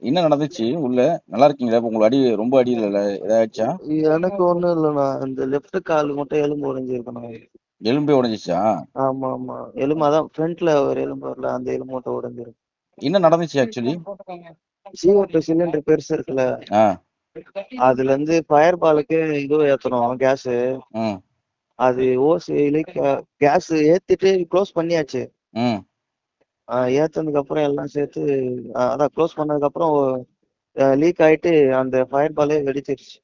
என்ன நடந்துச்சு உள்ள? நல்லா இருக்கீங்களா? இப்ப உங்களுக்கு அடி ரொம்ப அடி இல்லல்ல? ஏதாச்சா? எனக்கு ஒண்ணும் இல்லண்ணா. இந்த லெஃப்ட் கால் மட்டும் எலும்பு உடைஞ்சிருக்குண்ணா. எலும்பே உடைஞ்சிருச்சா? ஆமா, ஆமா. எலும்பு அதான் ஃப்ரண்ட்ல ஒரு எலும்பு வரும்ல, அந்த எலும்பு மட்டும் உடைஞ்சிருக்கு. என்ன நடந்துச்சு ஆக்சுவலி? CO2 சிலிண்டர் பெருசு இருக்குல்ல, ஆ. அதுலருந்து ஃபயர் பாலுக்கு இது ஏத்துனோம் கேஸு. ம். அது ஓஸ் லீக் கேஸ் ஏத்திட்டு க்ளோஸ் பண்ணியாச்சு. ம். ஏத்துனதுக்கு அப்புறம் எல்லாம் சேர்த்து அதான் க்ளோஸ் பண்ணதுக்கு அப்புறம் லீக் ஆயிட்டு அந்த ஃபயர் பாலே வெடிச்சிருச்சு.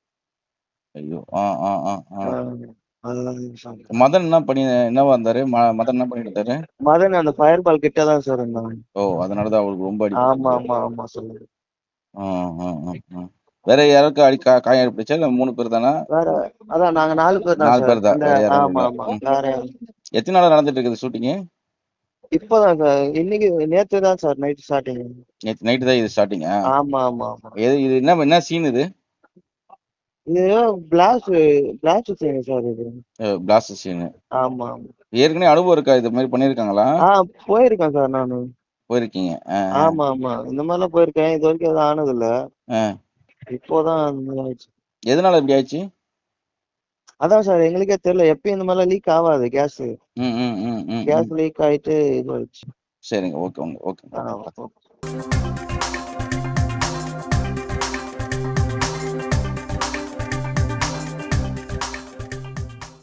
ஐயோ! ஆ, ஆ, ஆ, ஆ. ஆ அதுதான் சாமி. மதன் என்னவா இருந்தாரு? மதன் என்ன பண்ணிட்டு இருந்தாரு? மதன் அந்த ஃபயர் பால் கிட்ட தான் சார் இருந்தான். ஓ! அதனால தான் அவருக்கு ரொம்ப ஆமா, அடிபட்டுருக்கு. ஆமா, ஆமா சொல்லுங்க. ஆ, ஆ, ஆ, ஆ. வேற யாருக்கும் காயம் ஏற்பட்டுச்சா? இல்ல 3 பேர் தானா? வேற அதான் நாங்க 4 பேர் தான் 4 சார். பேர் தான். அந்த வேற யாரும் ஆமா, இல்ல. ஆமா. ம். வேற யாரும் எத்தன நாளா நடந்துட்டு இருக்குது ஷூட்டிங்கு? இப்பதான் சார். நேத்து தான் சார் நைட் ஸ்டார்டிங். நேத்து நைட்டு தான் இது ஸ்டார்ட்டிங்கா? ஆமா, ஆமா, ஆமா. இது என்ன சீன் இது? இது பிளாஸ்ட் பிளாஸ்ட் சீன் சார் இது. பிளாஸ்ட் சீனு. ஆமா, ஆமா. ஏற்கனவே அனுபவம் இருக்கா? இது மாரி பண்ணியிருக்காங்களா? ஆ போயிருக்கேன் சார் நானு. போயிருக்கீங்க. ஆ, ஆ. ஆமா, ஆமா. இந்த மாரிலாம் போயிருக்கேன். இதுவரைக்கும் எதுவும் ஆனதில்ல. ஆ. இப்போதான் இந்த மாரி ஆச்சு. எதனால இப்படி ஆச்சு? அதான் சார் எங்களுக்கே தெரியல. எப்பயும் இந்த மாரிலாம் லீக் ஆவாது கேஸு. ம், ம், ம், ம், ம். கேஸ் லீக் ஆயிட்டு இதுவாயிடுச்சு. சரிங்க. Okay, okay. ஆ ஓகே.